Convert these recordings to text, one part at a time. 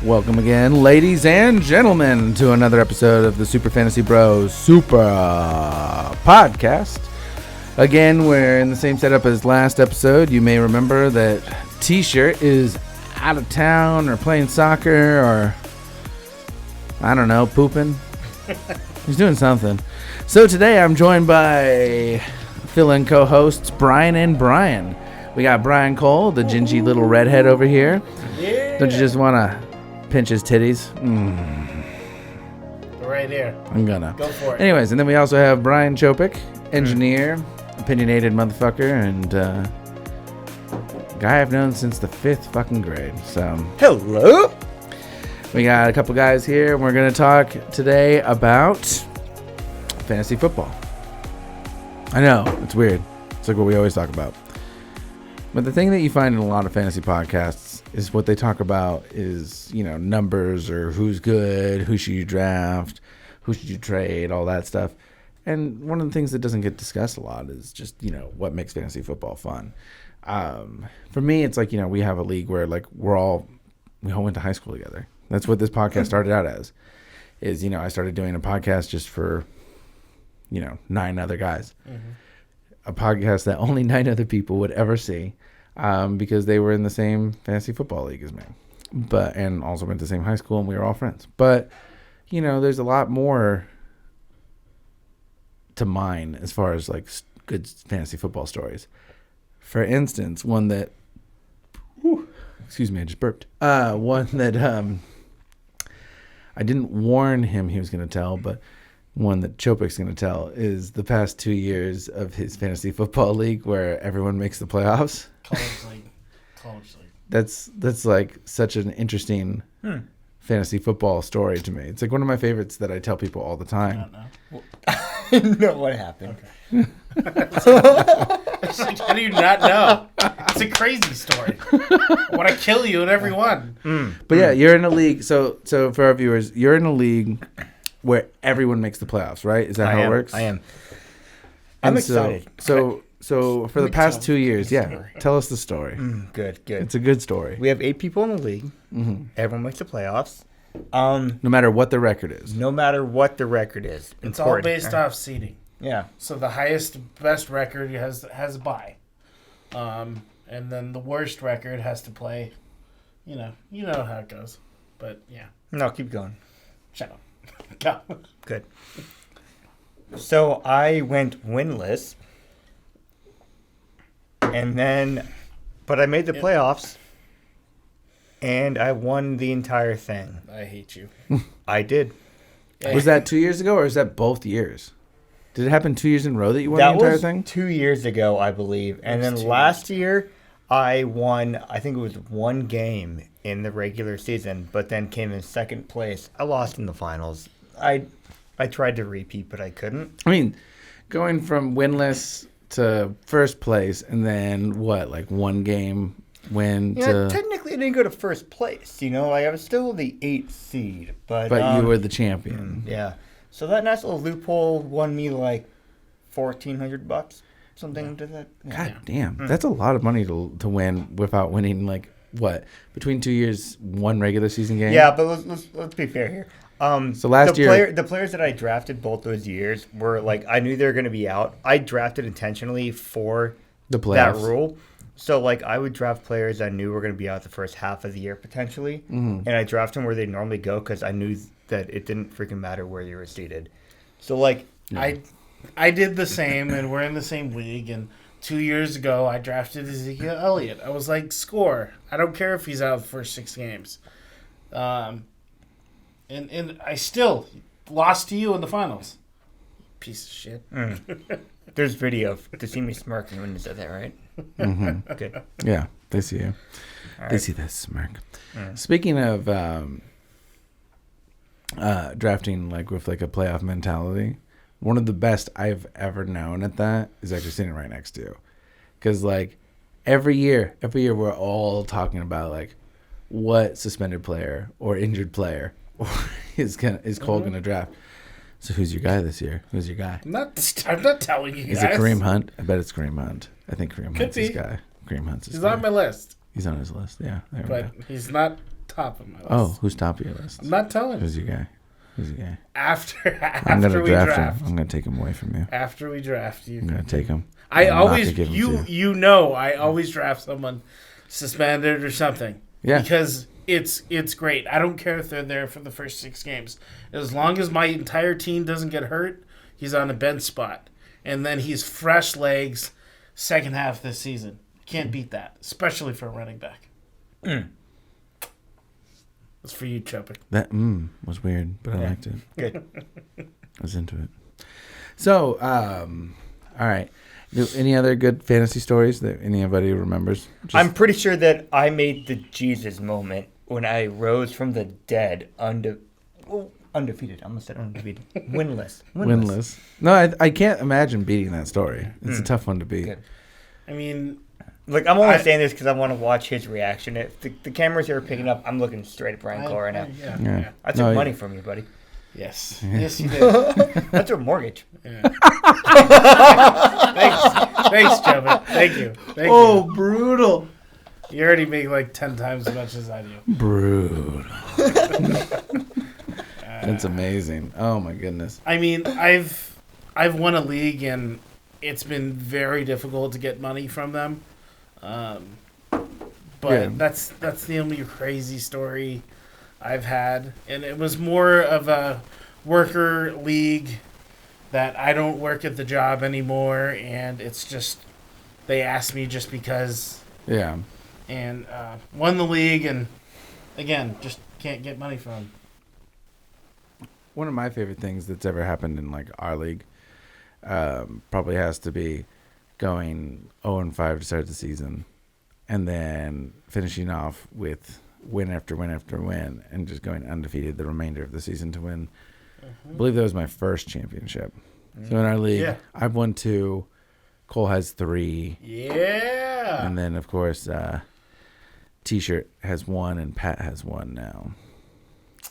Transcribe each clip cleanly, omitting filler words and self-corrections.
Welcome again, ladies and gentlemen, to another episode of the Super Fantasy Bros Super Podcast. Again, we're in the same setup as last episode. You may remember that T-Shurt is out of town or playing soccer or, I don't know, pooping. He's doing something. So today I'm joined by fill-in co-hosts Brian and Brian. We got Brian Cole, the gingy little redhead over here. Yeah. Don't you just want to pinch his titties? Right here. I'm gonna. Go for it. Anyways, and then we also have Brian Chopik, engineer, opinionated motherfucker, and guy I've known since the 5th fucking grade. So Hello. we got a couple guys here, and we're gonna talk today about fantasy football. I know, it's weird. It's like what we always talk about. But the thing that you find in a lot of fantasy podcasts is what they talk about is, you know, numbers or who's good, who should you draft, who should you trade, all that stuff. And one of the things that doesn't get discussed a lot is just, you know, what makes fantasy football fun. For me, it's like, you know, we have a league where like we all went to high school together. That's what this podcast started out as. Is, you know, I started doing a podcast just for, you know, 9 other guys. Mm-hmm. A podcast that only 9 other people would ever see, because they were in the same fantasy football league as me, and also went to the same high school, and we were all friends. But, you know, there's a lot more to mine as far as like good fantasy football stories. For instance, one that, excuse me, I just burped. One that I didn't warn him he was going to tell, but one that Chopik's going to tell is the past 2 years of his fantasy football league where everyone makes the playoffs. College league. That's like such an interesting fantasy football story to me. It's like one of my favorites that I tell people all the time. I don't know. I know what happened. Okay. How do you not know? It's a crazy story. I want to kill you in every one. But yeah, you're in a league. So for our viewers, you're in a league where everyone makes the playoffs, right? Is that how it works? I am. I'm excited. So for the past 2 years, tell us the story. Good. It's a good story. We have 8 people in the league. Mm-hmm. Everyone makes the playoffs. No matter what the record is. No matter what the record is. It's all based off seeding. Yeah. So the best record has a bye. And then the worst record has to play. You know how it goes. But yeah. No, keep going. Shut up. Go. Good. So I went winless. But I made the playoffs. And I won the entire thing. I hate you. I did. Was that 2 years ago, or is that both years? Did it happen 2 years in a row that you won the entire thing? That was 2 years ago, I believe. And then last year, I won, I think it was 1 game in the regular season, but then came in second place. I lost in the finals. I tried to repeat, but I couldn't. I mean, going from winless to first place, and then what, like 1 game win to... Technically I didn't go to first place, you know? Like I was still the 8th seed, but you were the champion. Yeah. So that nice little loophole won me like $1,400, something to that. Yeah. God damn, that's a lot of money to win without winning, like, what, between 2 years, 1 regular season game? Yeah, but let's be fair here. So last year, the players that I drafted both those years were like, I knew they were going to be out. I drafted intentionally for the playoffs. That rule. So like I would draft players I knew were going to be out the first half of the year potentially, and I draft them where they normally go because I knew that it didn't freaking matter where you were seated. So like I did the same, and we're in the same league. And 2 years ago, I drafted Ezekiel Elliott. I was like, score. I don't care if he's out the first 6 games. And I still lost to you in the finals. Piece of shit. There's video to see me smirking when you said that, right? Mm-hmm. Good. Yeah, they see you. All they right. see that smirk. Speaking of drafting like with like a playoff mentality, one of the best I've ever known at that is actually sitting right next to you. Because like every year we're all talking about like what suspended player or injured player is Cole gonna draft. So who's your guy this year? Who's your guy? I'm not telling you guys. Is it Kareem Hunt? I bet it's Kareem Hunt. I think Kareem Hunt's his guy. Kareem Hunt's his guy. He's on my list. He's on his list. Yeah. But he's not top of my list. Oh, who's top of your list? I'm not telling you. Who's your guy? Who's your guy? After I'm gonna we draft draft. him. I'm gonna take him away from you. After we draft, I'm gonna take him. I I'm not always gonna give him to you know I always draft someone suspended or something. Yeah. Because it's great. I don't care if they're there for the first 6 games. As long as my entire team doesn't get hurt, he's on a bench spot. And then he's fresh legs second half this season. Can't beat that, especially for a running back. That's for you, Chopper. That was weird, but I liked it. Good. I was into it. So, all right. Any other good fantasy stories that anybody remembers? I'm pretty sure that I made the Jesus moment when I rose from the dead undefeated. I almost said undefeated. Winless. No, I can't imagine beating that story. It's a tough one to beat. Good. I mean, Look, I'm only saying this because I want to watch his reaction. If the cameras are picking up, I'm looking straight at Brian Cole right now. Yeah. I took money from you, buddy. Yes. Yes, you did. That's a mortgage. Yeah. Thanks, Chopper. Thank you. Thank you. Brutal. You already make like 10 times as much as I do. Brutal. That's amazing. Oh my goodness. I mean, I've won a league and it's been very difficult to get money from them. But that's the only crazy story I've had, and it was more of a worker league that I don't work at the job anymore, and it's just they asked me just because. Yeah. And won the league, and again, just can't get money from them. One of my favorite things that's ever happened in like our league probably has to be going 0-5 to start the season, and then finishing off with win after win after win, and just going undefeated the remainder of the season to win. I believe that was my first championship. So in our league, I've won 2. Cole has 3. Yeah. And then, of course, T-Shirt has 1 and Pat has 1 now.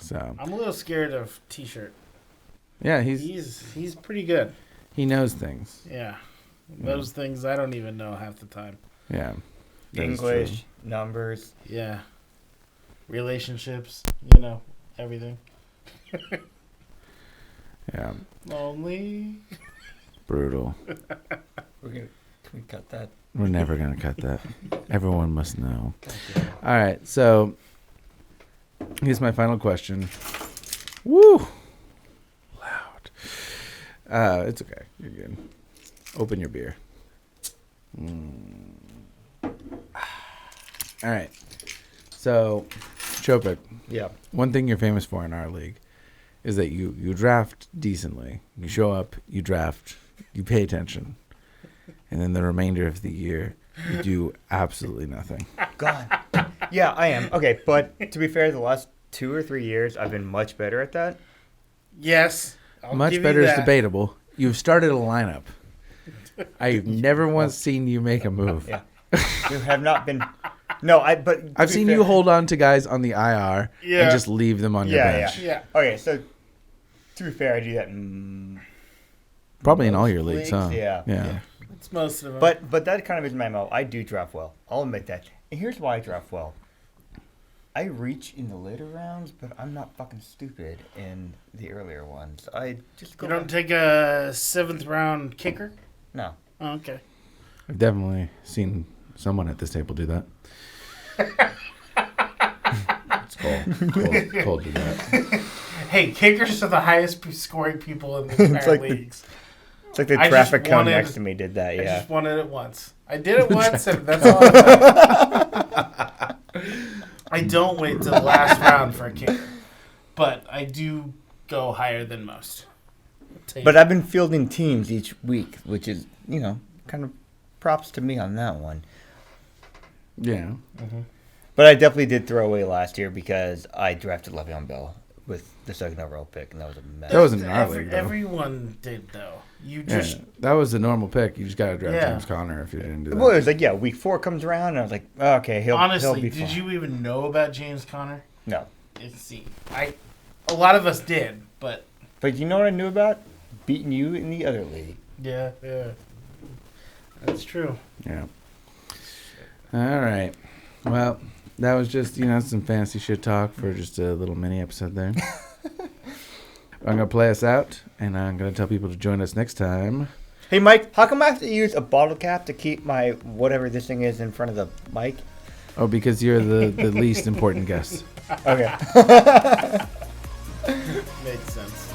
So I'm a little scared of T-Shirt. Yeah, he's pretty good. He knows things. Yeah. Those things I don't even know half the time. Yeah. English, numbers. Yeah. Relationships, everything. Yeah. Lonely. Brutal. Can we cut that? We're never going to cut that. Everyone must know. All right. So here's my final question. Woo! Loud. It's okay. You're good. Open your beer. All right. So, Chopik. Yeah. One thing you're famous for in our league is that you draft decently. You show up, you draft, you pay attention. And then the remainder of the year, you do absolutely nothing. God. Yeah, I am. Okay, but to be fair, the last 2 or 3 years, I've been much better at that. Yes. I'll Much give better you is that. debatable. You've started a lineup. I've never once seen you make a move. Yeah. You have not been. No, but I've seen you hold on to guys on the IR Yeah. and just leave them on your bench. Yeah. Okay, so to be fair, I do that. Probably in all your leagues, huh? Yeah. It's most of them. But that kind of is my MO. I do draft well. I'll admit that. And here's why I draft well. I reach in the later rounds, but I'm not fucking stupid in the earlier ones. I just go. You don't take a 7th round kicker? No. Oh, okay. I've definitely seen someone at this table do that. It's Cole do that. Hey, kickers are the highest scoring people in the entire like leagues. It's like the I traffic just cone wanted- next to me did that. I Yeah. just wanted it once. I did it once, and that's all I I don't wait till the last round for a kicker. But I do go higher than most. But I've been fielding teams each week, which is, kind of props to me on that one. Yeah. But I definitely did throw away last year because I drafted Le'Veon Bell with the 2nd overall pick, and that was a mess. That wasn't in our league, though. Everyone did, though. You Yeah, just... that was the normal pick. You just got to draft Yeah. James Conner if you didn't do that. Well, it was like, week 4 comes around, and I was like, okay, he'll Honestly, be did fine. you even know about James Conner? No. A lot of us did, but... But you know what I knew about? Beating you in the other league. Yeah. That's true. Yeah. All right. Well, that was just, some fancy shit talk for just a little mini episode there. I'm going to play us out, and I'm going to tell people to join us next time. Hey, Mike, how come I have to use a bottle cap to keep my whatever this thing is in front of the mic? Oh, because you're the least important guest. Okay. Makes sense.